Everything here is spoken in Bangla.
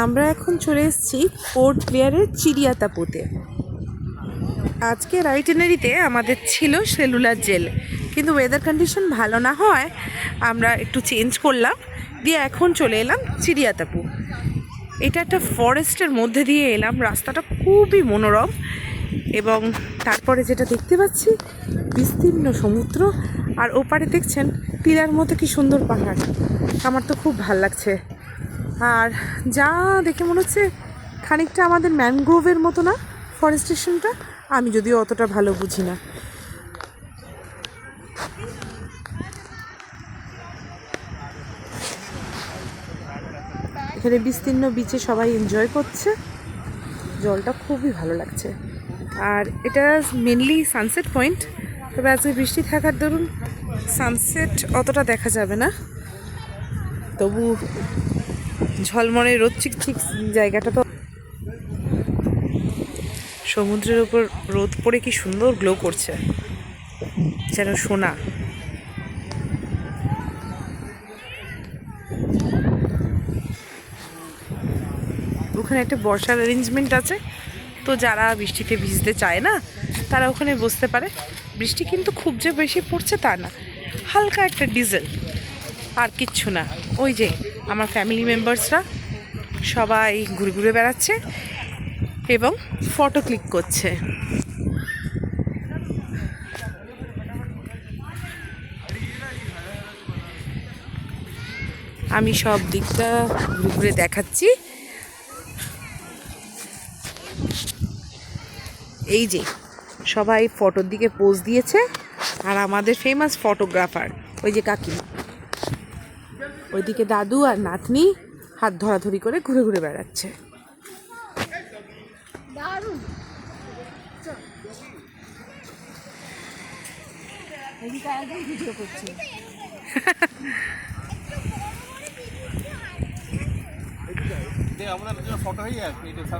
আমরা এখন চলে এসেছি পোর্ট ব্লেয়ারের চিড়িয়াতাপুতে। আজকের আইটিনারিতে আমাদের ছিল সেলুলার জেল, কিন্তু ওয়েদার কন্ডিশন ভালো না হয় আমরা একটু চেঞ্জ করলাম, দিয়ে এখন চলে এলাম চিড়িয়াতাপু। এটা একটা ফরেস্টের মধ্যে দিয়ে এলাম, রাস্তাটা খুবই মনোরম। এবং তারপরে যেটা দেখতে পাচ্ছি বিস্তীর্ণ সমুদ্র, আর ওপারে দেখছেন টিলার মতো কি সুন্দর পাহাড়। আমার তো খুব ভাল লাগছে। আর যা দেখে মনে হচ্ছে খানিকটা আমাদের ম্যানগ্রোভের মতো না ফরেস্টেশনটা, আমি যদিও অতটা ভালো বুঝি না। এখানে বিস্তীর্ণ বিচে সবাই এনজয় করছে, জলটা খুবই ভালো লাগছে। আর এটা মেনলি সানসেট পয়েন্ট, তবে আজকে বৃষ্টি থাকার দরুন সানসেট অতটা দেখা যাবে না, তবু ঝলমলে রোদ চিকচিক জায়গাটা তো। সমুদ্রের উপর রোদ পড়ে কি সুন্দর গ্লো করছে, যেন সোনা। ওখানে একটা বসার অ্যারেঞ্জমেন্ট আছে, তো যারা বৃষ্টিতে ভিজতে চায় না তারা ওখানে বসতে পারে। বৃষ্টি কিন্তু খুব যে বেশি পড়ছে তা না, হালকা একটা ডিজেল, আর কিচ্ছু না। ওই যে আমার ফ্যামিলি মেম্বার্সরা সবাই ঘুরে ঘুরে বেড়াচ্ছে এবং ফটো ক্লিক করছে। আমি সব দিকটা ঘুরে ঘুরে দেখাচ্ছি। এই যে সবাই ফটোর দিকে পোজ দিয়েছে, আর আমাদের ফেমাস ফটোগ্রাফার ওই যে কাকিমা, ওইদিকে দাদু আর নাতনি হাত ধরাধরি করে ঘুরে ঘুরে বেড়াচ্ছে। আমরা ফটো হয়ে